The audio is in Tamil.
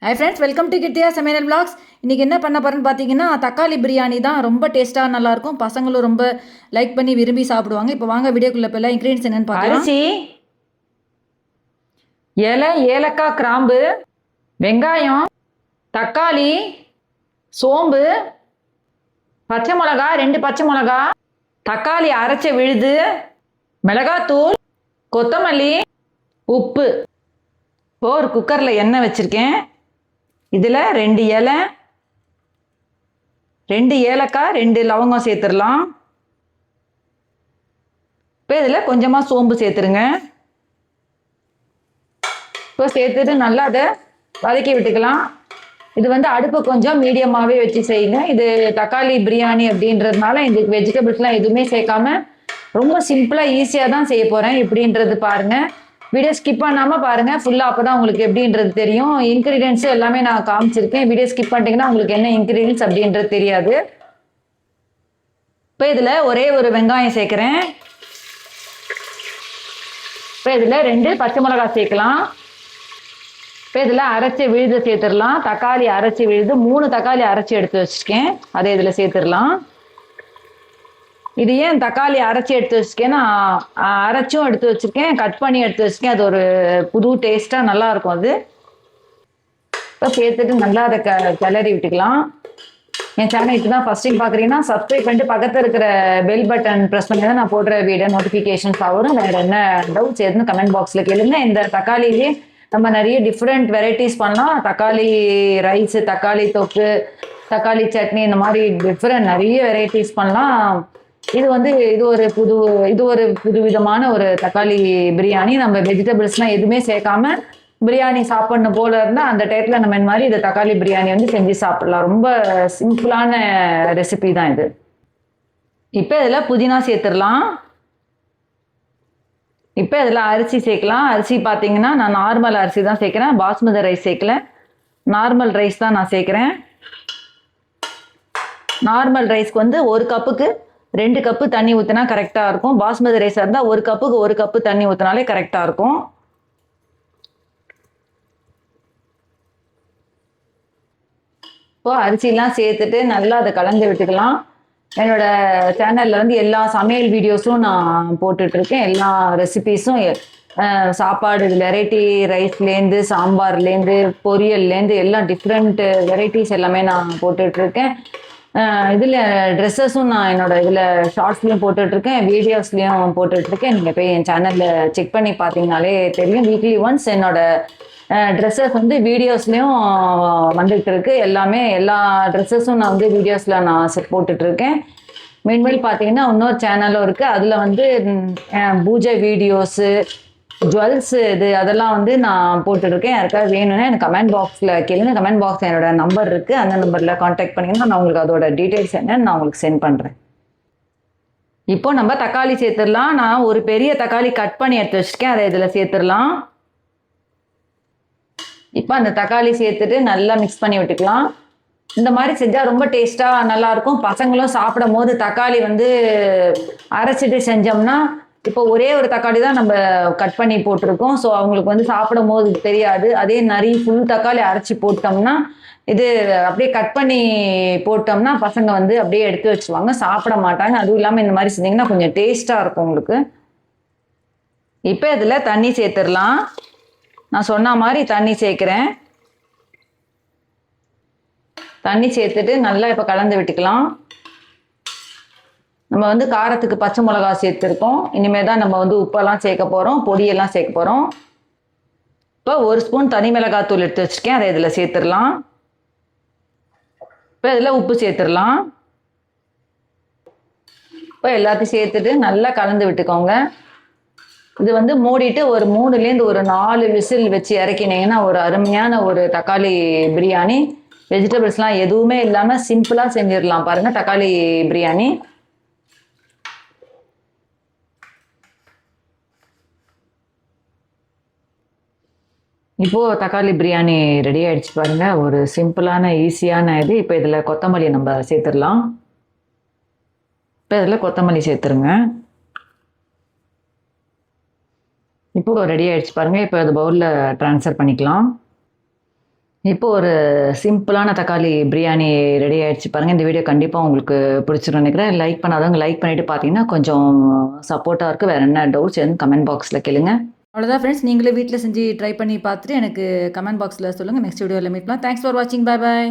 ஹாய் ஃப்ரெண்ட்ஸ், வெல்கம் டு கிட்டியா சமையல் vlogs. இன்றைக்கி என்ன பண்ண போகிறேன்னு பார்த்தீங்கன்னா தக்காளி பிரியாணி தான். ரொம்ப டேஸ்ட்டாக நல்லாயிருக்கும். பசங்களும் ரொம்ப லைக் பண்ணி விரும்பி சாப்பிடுவாங்க. இப்போ வாங்க வீடியோக்குள்ளே போய் இன்க்ரீடியன்ஸ் என்னென்னு பார்க்கலாம். அரிசி, இலை, ஏலக்காய், கிராம்பு, வெங்காயம், தக்காளி, சோம்பு, பச்சை மிளகா, 2 பச்சை மிளகா, தக்காளி அரைச்ச விழுது, மிளகாத்தூள், கொத்தமல்லி, உப்பு. இப்போ ஒரு குக்கரில் எண்ணெய் வச்சுருக்கேன். இதில் 2 இலை, 2 ஏலக்காய், 2 லவங்கம் சேர்த்துடலாம். இப்போ இதில் கொஞ்சமாக சோம்பு சேர்த்துருங்க. இப்போ சேர்த்துட்டு நல்லா அதை வதக்கி விட்டுக்கலாம். இது அடுப்பு கொஞ்சம் மீடியமாகவே வச்சு செய்யுங்க. இது தக்காளி பிரியாணி அப்படின்றதுனால இதுக்கு வெஜிடபிள்ஸ்லாம் எதுவுமே சேர்க்காம ரொம்ப சிம்பிளாக ஈஸியாக தான் செய்ய போகிறேன். எப்படின்றது பாருங்கள். வீடியோ ஸ்கிப் பண்ணாமல் பாருங்கள் ஃபுல்லாக, அப்போ தான் உங்களுக்கு எப்படின்றது தெரியும். இன்க்ரீடியன்ஸும் எல்லாமே நான் காமிச்சிருக்கேன். வீடியோ ஸ்கிப் பண்ணிட்டீங்கன்னா உங்களுக்கு என்ன இன்க்ரீடியன்ஸ் அப்படின்றது தெரியாது. இப்போ இதில் ஒரே ஒரு வெங்காயம் சேர்க்குறேன். இப்போ இதில் 2 பச்சை மிளகாய் சேர்க்கலாம். இப்போ இதில் அரைச்சி விழுது சேர்த்துடலாம். தக்காளி அரைச்சி விழுது 3 தக்காளி அரைச்சி எடுத்து வச்சுருக்கேன், அதை இதில் சேர்த்துடலாம். இது ஏன் தக்காளி அரைச்சி எடுத்து வச்சுருக்கேன்னா, அரைச்சும் எடுத்து வச்சுருக்கேன், கட் பண்ணி எடுத்து வச்சுருக்கேன். அது ஒரு புது டேஸ்ட்டாக நல்லாயிருக்கும் அது. இப்போ சேர்த்துட்டு நல்லா அதை கிளறி விட்டுக்கலாம். என் சேனல் இப்போ தான் ஃபஸ்ட் டைம் பார்க்குறீங்கன்னா சப்ஸ்கிரைப் பண்ணிட்டு பக்கத்தில் இருக்கிற பெல் பட்டன் ப்ரெஸ் பண்ணி தான் நான் போடுற வீடியோ நோட்டிஃபிகேஷன்ஸ் வரும். வேறு என்ன டவுட்ஸ் எதுன்னு கமெண்ட் பாக்ஸில் கேளுங்க. இந்த தக்காளியிலே நம்ம நிறைய டிஃப்ரெண்ட் வெரைட்டிஸ் பண்ணலாம். தக்காளி ரைஸு, தக்காளி தொக்கு, தக்காளி சட்னி, இந்த மாதிரி டிஃப்ரெண்ட் நிறைய வெரைட்டிஸ் பண்ணலாம். இது ஒரு புது விதமான ஒரு தக்காளி பிரியாணி. நம்ம வெஜிடபிள்ஸ்லாம் எதுவுமே சேர்க்காம பிரியாணி சாப்பிடணும் போல இருந்தால் அந்த டயத்தில் நம்ம இந்த மாதிரி இந்த தக்காளி பிரியாணி செஞ்சு சாப்பிடலாம். ரொம்ப சிம்பிளான ரெசிபி தான் இது. இப்போ இதில் புதினா சேர்த்துடலாம். இப்போ இதில் அரிசி சேர்க்கலாம். அரிசி பார்த்தீங்கன்னா நான் நார்மல் அரிசி தான் சேர்க்குறேன், பாஸ்மதி ரைஸ் சேர்க்கல. நார்மல் ரைஸ் தான் நான் சேர்க்குறேன். நார்மல் ரைஸ்க்கு 1 கப்புக்கு 2 கப்பு தண்ணி ஊற்றினா கரெக்டாக இருக்கும். பாஸ்மதி ரைஸாக இருந்தால் 1 கப்புக்கு 1 கப்பு தண்ணி ஊற்றினாலே கரெக்டாக இருக்கும். இப்போ அரிசிலாம் சேர்த்துட்டு நல்லா அதை கலந்து விட்டுக்கலாம். என்னோட சேனலில் எல்லா சமையல் வீடியோஸும் நான் போட்டுட்ருக்கேன். எல்லா ரெசிபீஸும் சாப்பாடு வெரைட்டி, ரைஸ்லேருந்து சாம்பார்லேருந்து பொரியல்லேருந்து எல்லாம் டிஃப்ரெண்ட் வெரைட்டிஸ் எல்லாமே நான் போட்டுட்ருக்கேன். இதில் ட்ரெஸ்ஸஸும் நான் என்னோட இதில் ஷார்ட்ஸ்லேயும் போட்டுட்ருக்கேன், வீடியோஸ்லேயும் போட்டுட்ருக்கேன். நீங்கள் போய் என் சேனலில் செக் பண்ணி பார்த்தீங்கனாலே தெரியும். வீக்லி ஒன்ஸ் என்னோட ட்ரெஸ்ஸஸ் வீடியோஸ்லேயும் வந்துட்டு இருக்கு. எல்லா ட்ரெஸ்ஸஸும் நான் வீடியோஸில் நான் போட்டுட்ருக்கேன். மீன்மேல் பார்த்தீங்கன்னா இன்னொரு சேனலும் இருக்குது. அதில் பூஜை வீடியோஸு, ஜுவல்ஸு, அதெல்லாம் நான் போட்டுட்ருக்கேன். யாருக்காவது வேணும்னா எனக்கு கமெண்ட் பாக்ஸில் கேளுங்க. கமெண்ட் பாக்ஸ் என்னோட நம்பர் இருக்குது, அந்த நம்பரில் காண்டாக்ட் பண்ணிங்கன்னா நான் உங்களுக்கு அதோட டீட்டெயில்ஸ் என்னன்னு நான் உங்களுக்கு சென்ட் பண்ணுறேன். இப்போ நம்ம தக்காளி சேர்த்துடலாம். நான் ஒரு பெரிய தக்காளி கட் பண்ணி எடுத்து வச்சுருக்கேன், அதை இதில் சேர்த்துடலாம். இப்போ அந்த தக்காளி சேர்த்துட்டு நல்லா மிக்ஸ் பண்ணி விட்டுக்கலாம். இந்த மாதிரி செஞ்சால் ரொம்ப டேஸ்ட்டாக நல்லாயிருக்கும். பசங்களும் சாப்பிடும் போது தக்காளி அரைச்சிட்டு செஞ்சோம்னா, இப்போ ஒரே ஒரு தக்காளி தான் நம்ம கட் பண்ணி போட்டிருக்கோம். ஸோ அவங்களுக்கு சாப்பிடும் போது தெரியாது. அதே நிறைய ஃபுல் தக்காளி அரைச்சி போட்டோம்னா, இது அப்படியே கட் பண்ணி போட்டோம்னா பசங்க அப்படியே எடுத்து வச்சுருவாங்க, சாப்பிட மாட்டாங்க. அதுவும் இல்லாமல் இந்த மாதிரி செஞ்சிங்கன்னா கொஞ்சம் டேஸ்ட்டாக இருக்கும் உங்களுக்கு. இப்போ இதில் தண்ணி சேர்த்துடலாம். நான் சொன்ன மாதிரி தண்ணி சேர்க்குறேன். தண்ணி சேர்த்துட்டு நல்லா இப்போ கலந்து விட்டுக்கலாம். நம்ம காரத்துக்கு பச்சை மிளகா சேர்த்துருக்கோம். இனிமேல் தான் நம்ம உப்பெல்லாம் சேர்க்க போகிறோம், பொடியெல்லாம் சேர்க்க போகிறோம். இப்போ 1 ஸ்பூன் தனி மிளகாத்தூள் எடுத்து வச்சுருக்கேன், அதை இதில் சேர்த்துடலாம். இப்போ இதில் உப்பு சேர்த்துடலாம். இப்போ எல்லாத்தையும் சேர்த்துட்டு நல்லா கலந்து விட்டுக்கோங்க. இது மூடிட்டு ஒரு 3லேருந்து ஒரு 4 விசில் வச்சு இறக்கினீங்கன்னா ஒரு அருமையான ஒரு தக்காளி பிரியாணி. வெஜிடபிள்ஸ்லாம் எதுவுமே இல்லாமல் சிம்பிளாக செஞ்சிடலாம். பாருங்கள் தக்காளி பிரியாணி. இப்போது தக்காளி பிரியாணி ரெடி ஆகிடுச்சு பாருங்கள். ஒரு சிம்பிளான ஈஸியான இது. இப்போ இதில் கொத்தமல்லி நம்ம சேர்த்துடலாம். இப்போ இதில் கொத்தமல்லி சேர்த்துருங்க. இப்போது ரெடி ஆகிடுச்சு பாருங்கள். இப்போ அது பவுலில் ட்ரான்ஸ்ஃபர் பண்ணிக்கலாம். இப்போ ஒரு சிம்பிளான தக்காளி பிரியாணி ரெடி ஆயிடுச்சு பாருங்க. இந்த வீடியோ கண்டிப்பா உங்களுக்கு பிடிச்சிருக்கும்னு நினைக்கிறேன். லைக் பண்ணாதவங்க லைக் பண்ணிட்டு பார்த்தீங்கன்னா, கொஞ்சம் சப்போர்ட்டா இருக்கும். வேற என்ன டவுட்ஸ் எதுவும் கமெண்ட் பாக்ஸ்ல கேளுங்க. அவ்வளோதான் ஃப்ரெண்ட்ஸ். நீங்களே வீட்ல செஞ்சு ட்ரை பண்ணி பார்த்துட்டு எனக்கு கமெண்ட் பாக்ஸில் சொல்லுங்கள். நெக்ஸ்ட் வீடியோவில் மீட் பண்ணலாம். தேங்க்ஸ் ஃபார் வாட்சிங். பாய் பாய்.